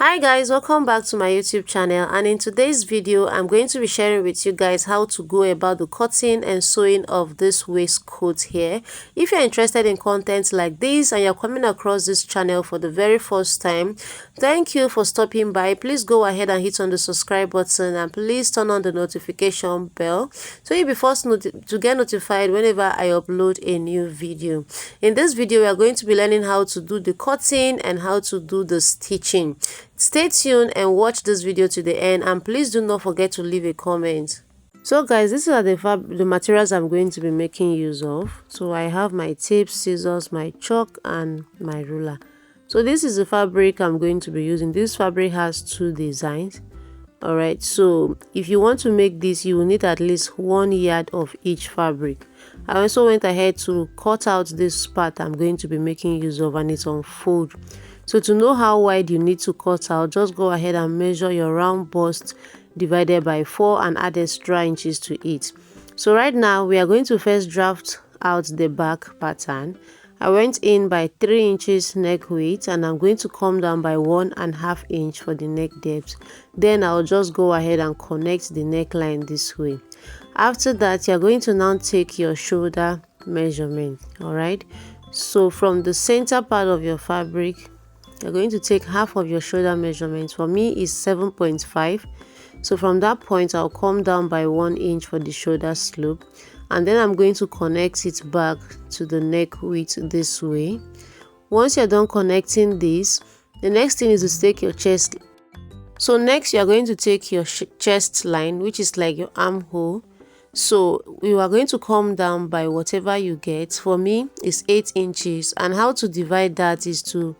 Hi guys, welcome back to my YouTube channel, and in today's video I'm going to be sharing with you guys how to go about the cutting and sewing of this waistcoat here. If you're interested in content like this and you're coming across this channel for the very first time, thank you for stopping by. Please go ahead and hit on the subscribe button and please turn on the notification bell so you'll be first to get notified whenever I upload a new video. In this video we are going to be learning how to do the cutting and how to do the stitching. Stay tuned and watch this video to the end, and please do not forget to leave a comment. So guys, these are the materials I'm going to be making use of. So I have my tape, scissors, my chalk and my ruler. So this is the fabric I'm going to be using. This fabric has two designs. Alright, so if you want to make this, you will need at least 1 yard of each fabric. I also went ahead to cut out this part I'm going to be making use of, and it's on fold. So to know how wide you need to cut out, just go ahead and measure your round bust divided by 4 and add extra inches to it. So right now we are going to first draft out the back pattern. I went in by 3 inches neck width and I'm going to come down by 1.5 inch for the neck depth. Then I'll just go ahead and connect the neckline this way. After that, you're going to now take your shoulder measurement. Alright, so from the center part of your fabric, you're going to take half of your shoulder measurement. For me is 7.5. So from that point I'll come down by 1 inch for the shoulder slope, and then I'm going to connect it back to the neck width this way. Once you're done connecting this, the next thing is to take your chest. So next you're going to take your chest line, which is like your armhole. So you are going to come down by whatever you get. For me it's 8 inches, and how to divide that is to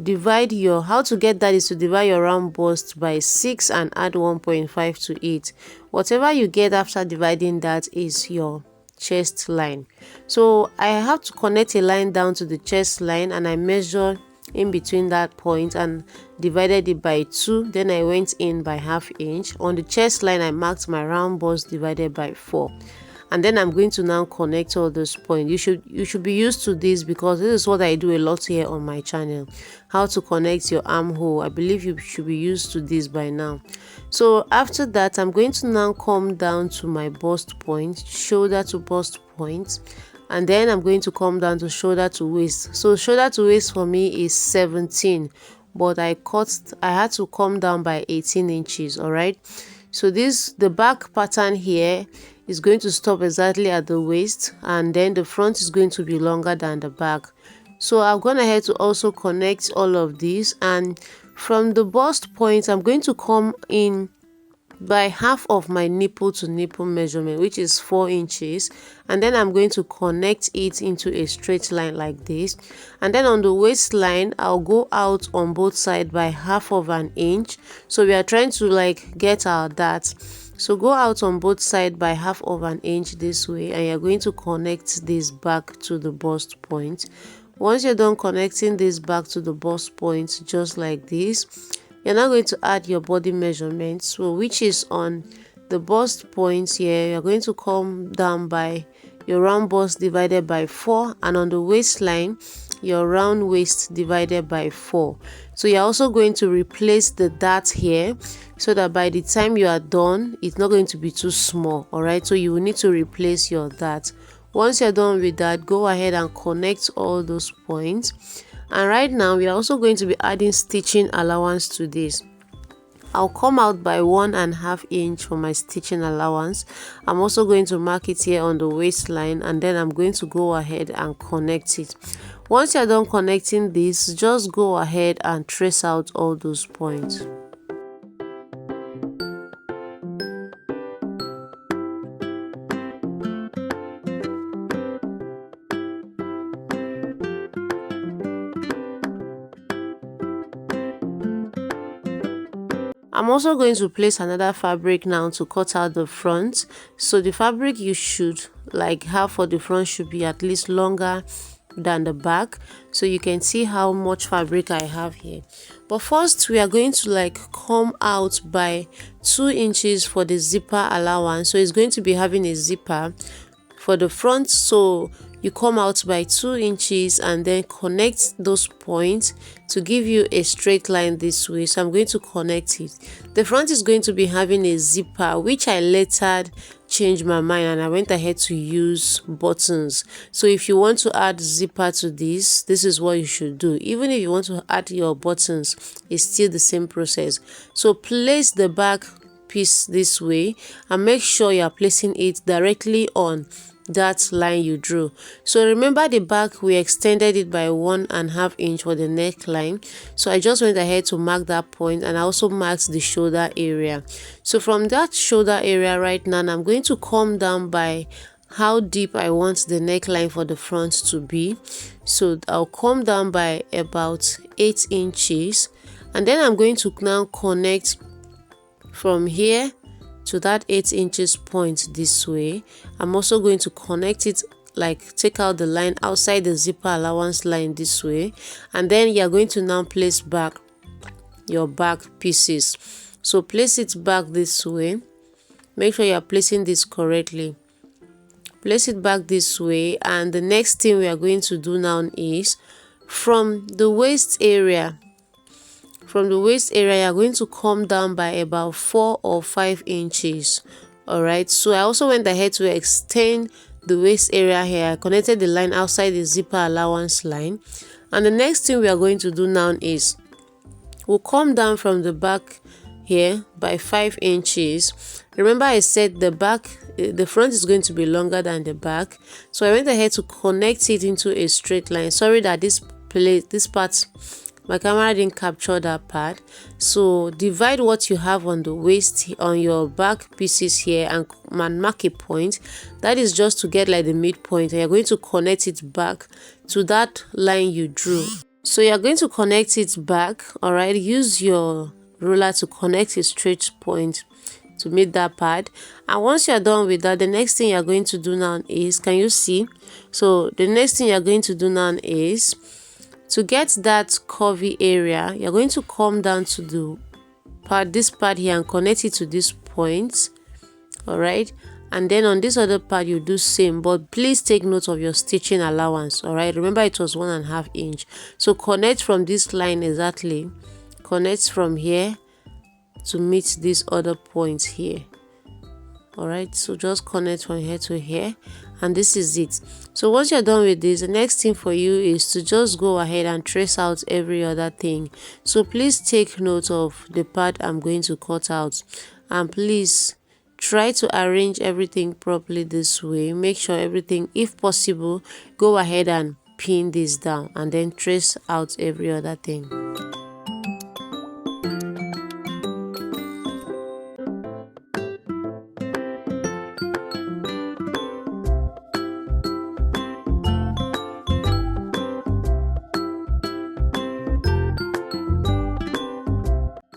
divide your round bust by 6 and add 1.5 to it. Whatever you get after dividing that is your chest line. So I have to connect a line down to the chest line, and I measure in between that point and divided it by 2. Then I went in by ½ inch. On the chest line I marked my round bust divided by 4. And then I'm going to now connect all those points. You should be used to this because this is what I do a lot here on my channel. How to connect your armhole. I believe you should be used to this by now. So after that, I'm going to now come down to my bust point, shoulder to bust point, and then I'm going to come down to shoulder to waist. So shoulder to waist for me is 17, but I had to come down by 18 inches. All right, so the back pattern here is going to stop exactly at the waist, and then the front is going to be longer than the back. So I've gone ahead to also connect all of these, and from the bust point I'm going to come in by half of my nipple to nipple measurement, which is 4 inches, and then I'm going to connect it into a straight line like this. And then on the waistline I'll go out on both sides by ½ inch. So we are trying to get our dart. So go out on both sides by ½ inch this way, and you're going to connect this back to the bust point. Once you're done connecting this back to the bust point just like this, you're now going to add your body measurement, so which is on the bust point here. You're going to come down by your round bust divided by 4, and on the waistline your round waist divided by 4. So you're also going to replace the dart here so that by the time you are done it's not going to be too small. All right, so you will need to replace your dart. Once you're done with that, go ahead and connect all those points. And right now we are also going to be adding stitching allowance to this. I'll come out by 1.5 inch for my stitching allowance. I'm also going to mark it here on the waistline, and then I'm going to go ahead and connect it. Once you're done connecting this, just go ahead and trace out all those points. I'm also going to place another fabric now to cut out the front. So the fabric you should have for the front should be at least longer than the back, so you can see how much fabric I have here. But first we are going to come out by 2 inches for the zipper allowance. So it's going to be having a zipper for the front, so you come out by 2 inches and then connect those points to give you a straight line this way. So I'm going to connect it. The front is going to be having a zipper, which I later changed my mind and I went ahead to use buttons. So if you want to add zipper to this is what you should do. Even if you want to add your buttons, it's still the same process. So place the back piece this way and make sure you are placing it directly on that line you drew. So remember the back, we extended it by 1.5 inch for the neckline. So I just went ahead to mark that point, and I also marked the shoulder area. So from that shoulder area right now, I'm going to come down by how deep I want the neckline for the front to be. So I'll come down by about 8 inches, and then I'm going to now connect from here to that 8 inches point this way. I'm also going to connect it, like take out the line outside the zipper allowance line this way, and then you're going to now place back your back pieces. So place it back this way. Make sure you're placing this correctly. Place it back this way, and the next thing we are going to do now is from the waist area. From the waist area, you're going to come down by about 4 or 5 inches. Alright, so I also went ahead to extend the waist area here. I connected the line outside the zipper allowance line. And the next thing we are going to do now is we'll come down from the back here by 5 inches. Remember I said the front is going to be longer than the back. So I went ahead to connect it into a straight line. Sorry that this part, my camera didn't capture that part. So divide what you have on the waist, on your back pieces here, and mark a point. That is just to get like the midpoint, and you're going to connect it back to that line you drew. So you're going to connect it back. All right, use your ruler to connect a straight point to meet that part. And once you're done with that, the next thing you're going to do now is, can you see? So the next thing you're going to do now is, to get that curvy area, you're going to come down to this part here and connect it to this point. All right, and then on this other part you do same, but please take note of your stitching allowance. All right, remember it was 1.5 inch. So connect from this line exactly, connect from here to meet this other point here. All right, so just connect from here to here, and this is it. So once you're done with this, the next thing for you is to just go ahead and trace out every other thing. So please take note of the part I'm going to cut out, and please try to arrange everything properly this way. Make sure everything, if possible, go ahead and pin this down and then trace out every other thing.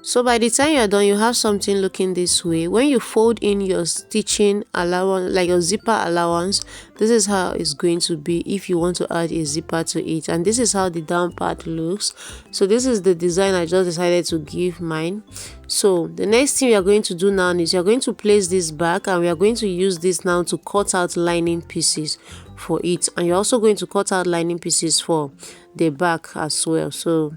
So by the time you're done, you have something looking this way. When you fold in your stitching allowance, like your zipper allowance, this is how it's going to be if you want to add a zipper to it. And this is how the down part looks. So this is the design I just decided to give mine. So the next thing we are going to do now is you're going to place this back, and we are going to use this now to cut out lining pieces for it. And you're also going to cut out lining pieces for the back as well. So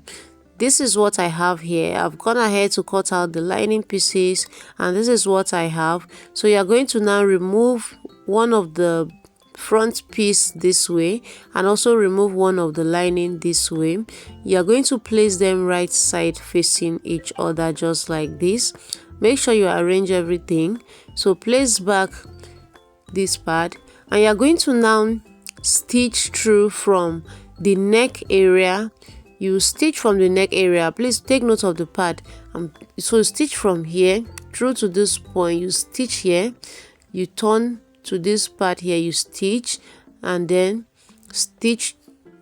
this is what I have here. I've gone ahead to cut out the lining pieces, and this is what I have. So you're going to now remove one of the front piece this way, and also remove one of the lining this way. You're going to place them right side facing each other, just like this. Make sure you arrange everything. So place back this part, and you're going to now stitch through from the neck area. You stitch from the neck area. Please take note of the part. So stitch from here through to this point. You stitch here, you turn to this part here, you stitch, and then stitch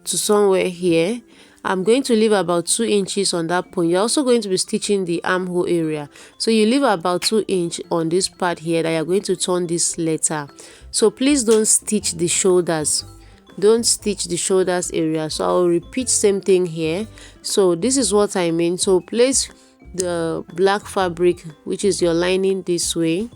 to somewhere here. I'm going to leave about 2 inches on that point. You're also going to be stitching the armhole area. So you leave about 2 inches on this part here that you're going to turn this letter. So please don't stitch the shoulders. Don't stitch the shoulders area. So I'll repeat same thing here. So this is what I mean. So place the black fabric, which is your lining, this way,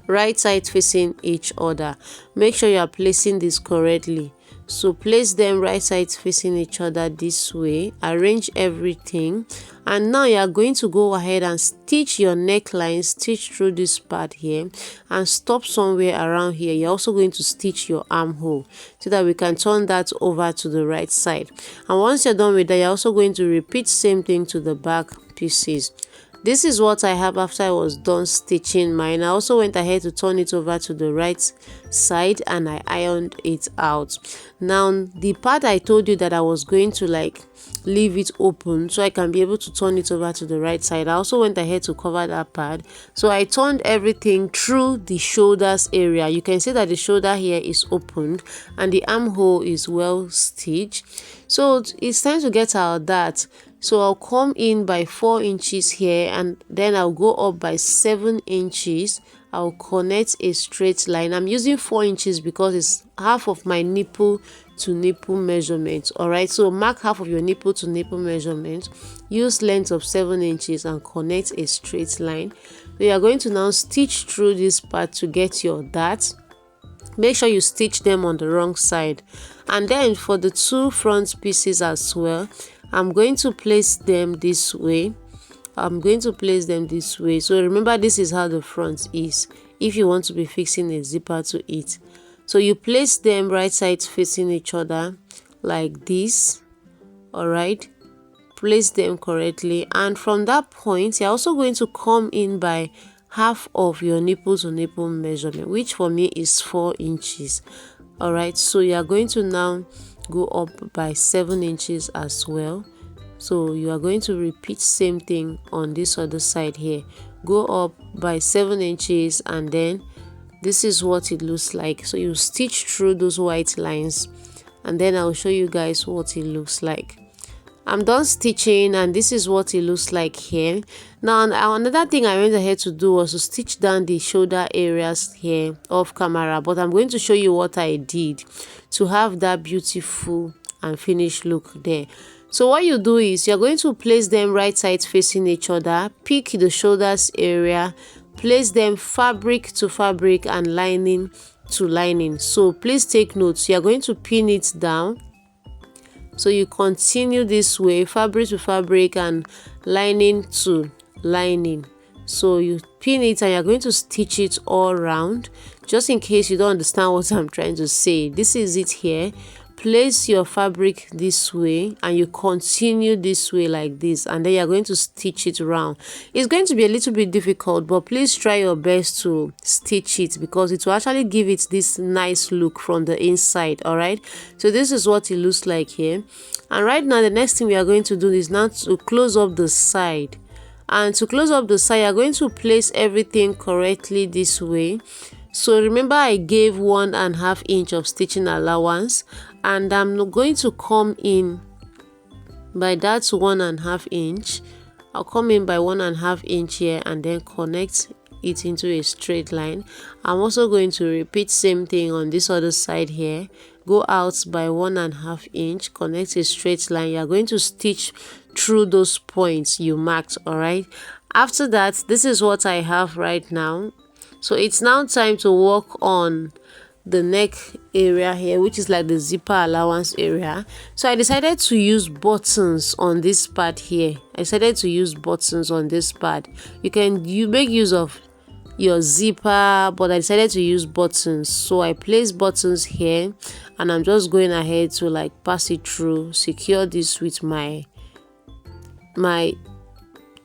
right side facing each other. Make sure you are placing this correctly. So place them right sides facing each other this way, arrange everything, and now you are going to go ahead and stitch your neckline, stitch through this part here and stop somewhere around here. You're also going to stitch your armhole so that we can turn that over to the right side. And once you're done with that, you're also going to repeat same thing to the back pieces. This is what I have after I was done stitching mine. I also went ahead to turn it over to the right side and I ironed it out. Now the part I told you that I was going to like leave it open so I can be able to turn it over to the right side, I also went ahead to cover that part. So I turned everything through the shoulders area. You can see that the shoulder here is opened and the armhole is well stitched. So it's time to get out that. So I'll come in by 4 inches here and then I'll go up by 7 inches. I'll connect a straight line. I'm using 4 inches because it's half of my nipple to nipple measurement. Alright, so mark half of your nipple to nipple measurement. Use length of 7 inches and connect a straight line. So you are going to now stitch through this part to get your dart. Make sure you stitch them on the wrong side. And then for the 2 front pieces as well, I'm going to place them this way. So remember, this is how the front is if you want to be fixing a zipper to it. So you place them right sides facing each other like this. All right, place them correctly, and from that point you're also going to come in by half of your nipple to nipple measurement, which for me is 4 inches. All right, so you are going to now go up by 7 inches as well. So you are going to repeat same thing on this other side here. Go up by 7 inches and then this is what it looks like. So you stitch through those white lines and then I'll show you guys what it looks like. I'm done stitching and this is what it looks like here. Now another thing I went ahead to do was to stitch down the shoulder areas here off camera, but I'm going to show you what I did to have that beautiful and finished look there. So what you do is you're going to place them right sides facing each other, pick the shoulders area, place them fabric to fabric and lining to lining. So please take notes, you're going to pin it down. So you continue this way, fabric to fabric and lining to lining. So you pin it and you're going to stitch it all around. Just in case you don't understand what I'm trying to say, this is it here. Place your fabric this way and you continue this way like this, and then you're going to stitch it around. It's going to be a little bit difficult, but please try your best to stitch it because it will actually give it this nice look from the inside. All right, so this is what it looks like here. And right now the next thing we are going to do is now to close up the side. And to close up the side, you're going to place everything correctly this way. So remember, I gave 1.5 inch of stitching allowance, and I'm going to come in by that 1.5 inch. I'll come in by 1.5 inch here and then connect it into a straight line. I'm also going to repeat same thing on this other side here. Go out by 1.5 inch, connect a straight line. You're going to stitch through those points you marked. All right, after that, this is what I have right now. So it's now time to work on the neck area here, which is like the zipper allowance area. So I decided to use buttons on this part here. You make use of your zipper, but I decided to use buttons. So I placed buttons here and I'm just going ahead to like pass it through, secure this with my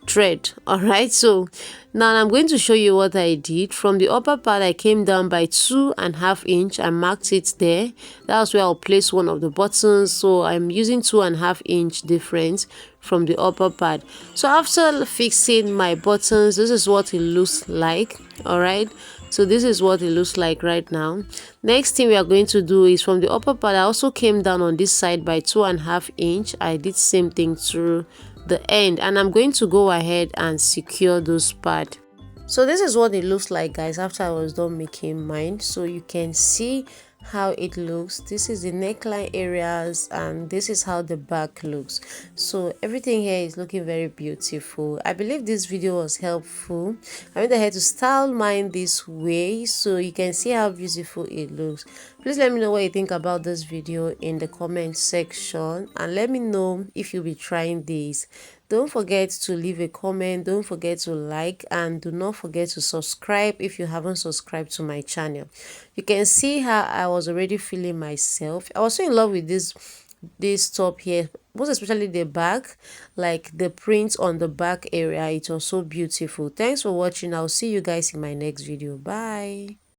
thread. All right, so now I'm going to show you what I did. From the upper part, I came down by 2.5 inch and marked it there. That's where I'll place one of the buttons. So I'm using 2.5 inch difference from the upper part. So after fixing my buttons, this is what it looks like. All right, so this is what it looks like right now. Next thing we are going to do is from the upper part, I also came down on this side by 2.5 inch. I did same thing through the end, and I'm going to go ahead and secure those parts. So this is what it looks like, guys, after I was done making mine. So you can see how it looks. This is the neckline areas and this is how the back looks. So everything here is looking very beautiful. I believe this video was helpful. I went ahead to style mine this way so you can see how beautiful it looks. Please let me know what you think about this video in the comment section, and let me know if you'll be trying this. Don't forget to leave a comment, don't forget to like, and do not forget to subscribe if you haven't subscribed to my channel. You can see how I was already feeling myself. I was so in love with this top here, most especially the back, like the print on the back area. It was so beautiful. Thanks for watching. I'll see you guys in my next video. Bye.